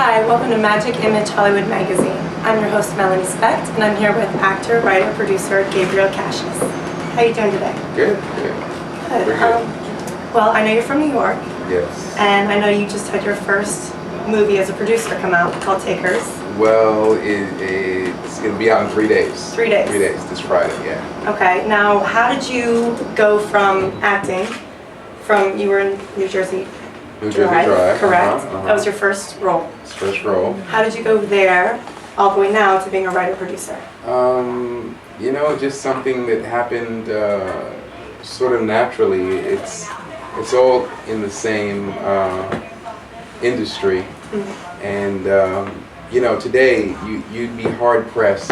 Hi, welcome to Magic Image Hollywood Magazine. I'm your host, Melanie SPECHT, and I'm here with actor, writer, producer Gabriel Casseus. How are you doing today? Good. Good. Well, I know you're from New York. Yes. And I know you just had your first movie as a producer come out called Takers. Well, it's going to be out in 3 days. 3 days? 3 days, this Friday, yeah. Okay, now how did you go from acting, you were in New Jersey Drive, correct? That was your first role. First role. How did you go there, all the way now, to being a writer-producer? You know, just something that happened sort of naturally. It's all in the same industry. Mm-hmm. And, you know, today you'd be hard-pressed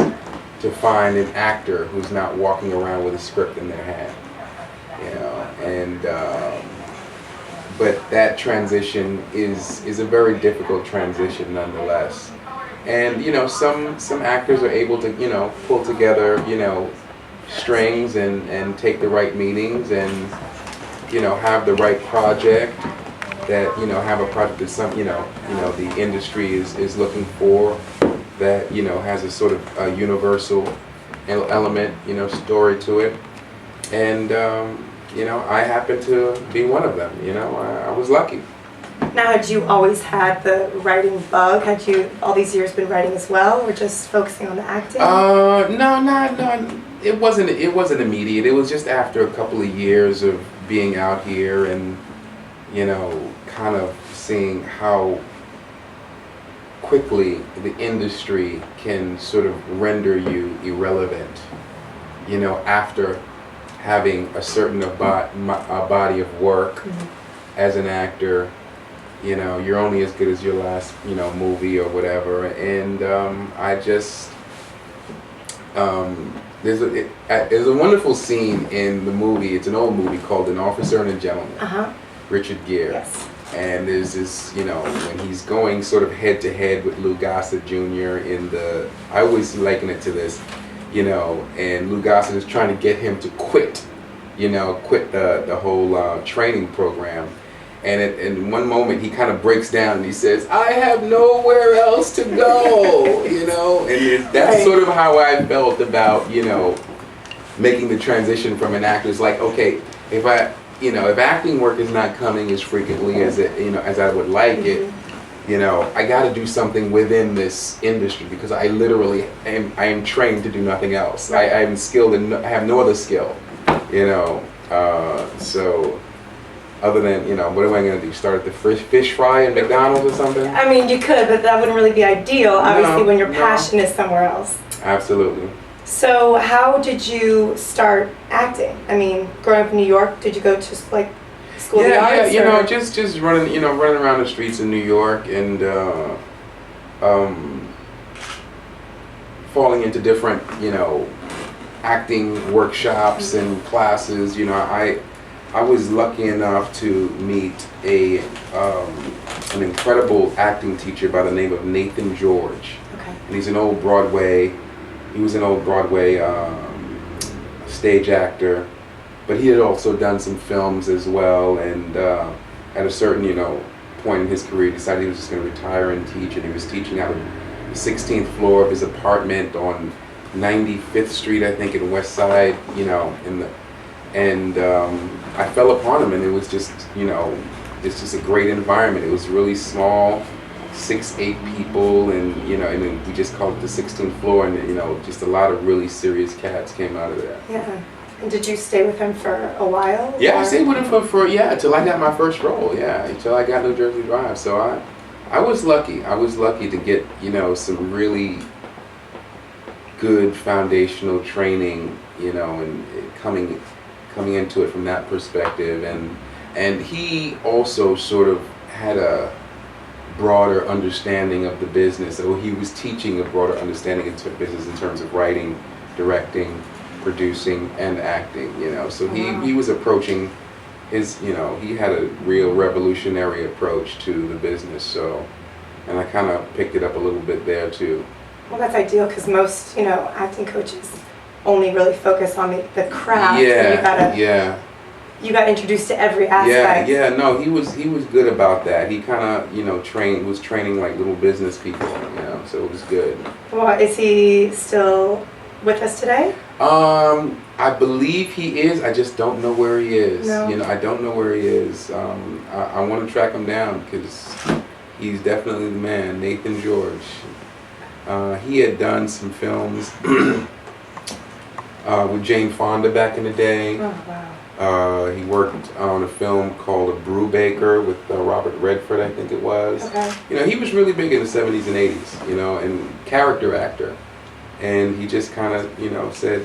to find an actor who's not walking around with a script in their hand. You know, and but that transition is a very difficult transition nonetheless. And you know, some actors are able to, you know, pull together, you know, strings and take the right meetings and, you know, have the right project that, you know, have a project that some, you know, the industry is looking for, that, you know, has a sort of a universal element, you know, story to it. And you know, I happen to be one of them. You know, I was lucky. Now, had you always had the writing bug? Had you all these years been writing as well, or just focusing on the acting? No. It wasn't immediate. It was just after a couple of years of being out here and, you know, kind of seeing how quickly the industry can sort of render you irrelevant. You know, after having a certain body of work. Mm-hmm. As an actor, you know, you're only as good as your last, you know, movie or whatever. And I just there's a wonderful scene in the movie. It's an old movie called An Officer and a Gentleman. Uh-huh. Richard Gere. Yes. And there's this, you know, when he's going sort of head to head with Lou Gossett Jr. in the, I always liken it to this. You know, and Lou Gossett is trying to get him to quit the whole training program. And in one moment he kind of breaks down and he says, "I have nowhere else to go," you know, and that's right. Sort of how I felt about, you know, making the transition from an actor. It's like, okay, if acting work is not coming as frequently as I would like it, you know, I got to do something within this industry because I literally am trained to do nothing else. Right. I am skilled and I have no other skill, you know. So other than, you know, what am I going to do? Start at the fish fry at McDonald's or something? I mean, you could, but that wouldn't really be ideal, obviously, when your passion is somewhere else. Absolutely. So how did you start acting? I mean, growing up in New York, did you go to like school of the arts? You know, just running around the streets in New York and falling into different, you know, acting workshops and classes. You know, I was lucky enough to meet an incredible acting teacher by the name of Nathan George. Okay. And he was an old Broadway stage actor, but he had also done some films as well, and at a certain, you know, point in his career, he decided he was just going to retire and teach, and he was teaching out of the 16th floor of his apartment on 95th Street, I think, in West Side, you know, and I fell upon him, and it was just, you know, it's just a great environment. It was really small, 6-8 people, and, you know, and we just called it the 16th floor, and, you know, just a lot of really serious cats came out of there. Yeah. And did you stay with him for a while? Yeah, I stayed with him for till I got my first role. Yeah, until I got New Jersey Drive. So I was lucky. I was lucky to get, you know, some really good foundational training, you know, and coming into it from that perspective. And he also sort of had a broader understanding of the business. So he was teaching a broader understanding of business in terms of writing, directing, producing, and acting, you know. So he was approaching his, you know, he had a real revolutionary approach to the business. So, and I kind of picked it up a little bit there too. Well, that's ideal because most, you know, acting coaches only really focus on the craft. Yeah, and you gotta, you got introduced to every aspect. Yeah, no, he was good about that. He kind of, was training like little business people, so it was good. Well, is he still with us today? I believe he is. I just don't know where he is. No. I don't know where he is. I want to track him down because he's definitely the man, Nathan George. He had done some films with Jane Fonda back in the day. Oh, wow. He worked on a film called A Brew Baker with Robert Redford, I think it was. Okay. He was really big in the 70s and 80s, and character actor. And he just kind of, said,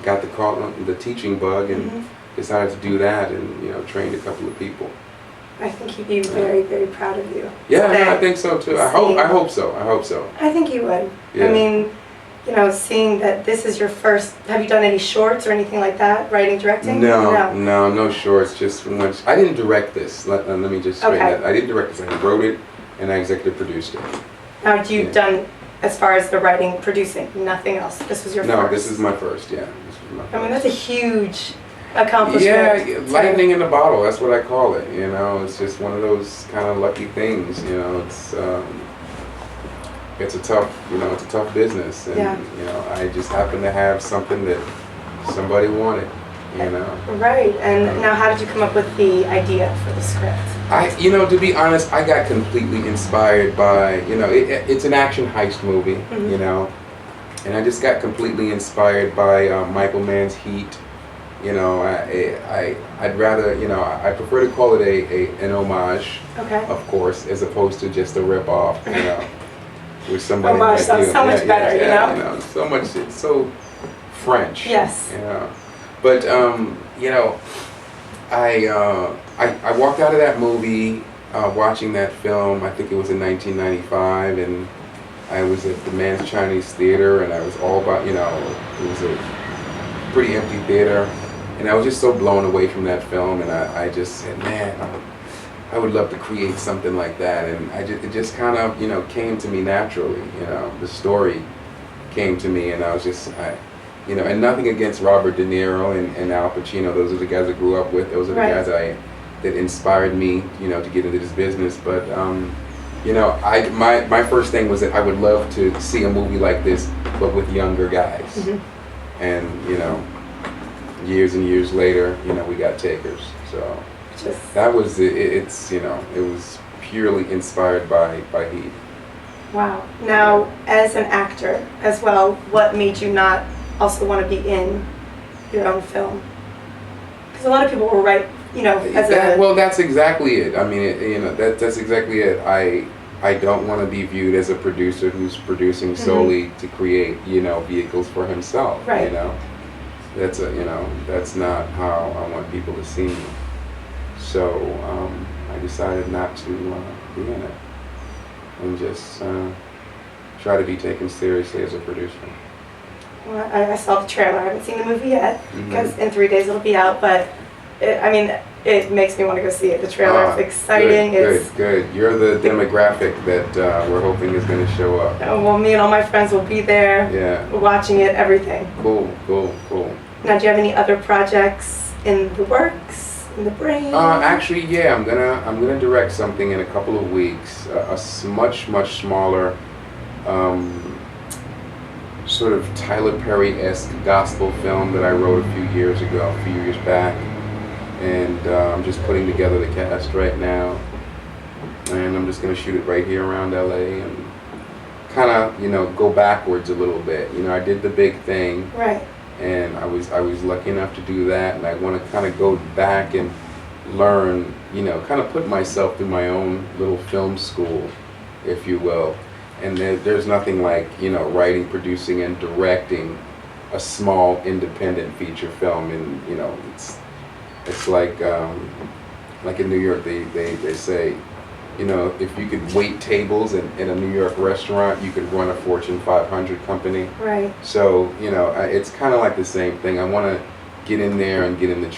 got the call, the teaching bug, and decided to do that, and trained a couple of people. I think he'd be very, very proud of you. Yeah, I think so too. I hope so. I think he would. Yeah. I mean, seeing that this is your first, have you done any shorts or anything like that, writing, directing? No shorts, just much. I didn't direct this. Let me just straighten that. I didn't direct this. I wrote it and I executive produced it. Now, you've done, as far as the writing, producing, nothing else? This was your first? No, this is my first, yeah. I mean, that's a huge accomplishment. Yeah, lightning in the bottle, that's what I call it, It's just one of those kind of lucky things, It's a tough business, and I just happen to have something that somebody wanted, Right. And now, how did you come up with the idea for the script? To be honest, I got completely inspired by, it's an action heist movie, and I just got completely inspired by Michael Mann's Heat. I'd rather, I prefer to call it an homage, of course, as opposed to just a rip-off, with somebody homage sounds so much better, so much, it's so French. Yes. But, I walked out of that movie watching that film, I think it was in 1995, and I was at the Man's Chinese Theater, and I was all about, it was a pretty empty theater, and I was just so blown away from that film, and I just said, man, I would love to create something like that, and it just kind of, came to me naturally, the story came to me, and I was just, and nothing against Robert De Niro and Al Pacino, those are the guys I grew up with, those are the guys that inspired me, to get into this business, but, my first thing was that I would love to see a movie like this, but with younger guys, and, years and years later, we got takers, so. That was it was purely inspired by Heat. Wow. Now, as an actor as well, what made you not also want to be in your own film? Because a lot of people will write, well, that's exactly it. I mean, that's exactly it. I don't want to be viewed as a producer who's producing solely to create, vehicles for himself. Right. That's that's not how I want people to see me. So I decided not to be in it, and just try to be taken seriously as a producer. Well, I saw the trailer. I haven't seen the movie yet because in 3 days it'll be out. But it makes me want to go see it. The trailer is exciting. Good. You're the demographic that we're hoping is going to show up. Well, me and all my friends will be there. Yeah. Watching it, everything. Cool. Now, do you have any other projects in the works? In the brain? Actually, yeah, I'm gonna direct something in a couple of weeks. A much smaller, sort of Tyler Perry-esque gospel film that I wrote a few years back, and I'm just putting together the cast right now, and I'm just gonna shoot it right here around LA and kind of go backwards a little bit. I did the big thing. Right. And I was lucky enough to do that, and I want to kind of go back and learn, kind of put myself through my own little film school, if you will. And there's nothing like, writing, producing, and directing a small independent feature film. And it's like in New York, they say, if you could wait tables in a New York restaurant, you could run a Fortune 500 company. Right. So, it's kind of like the same thing. I want to get in there and get in the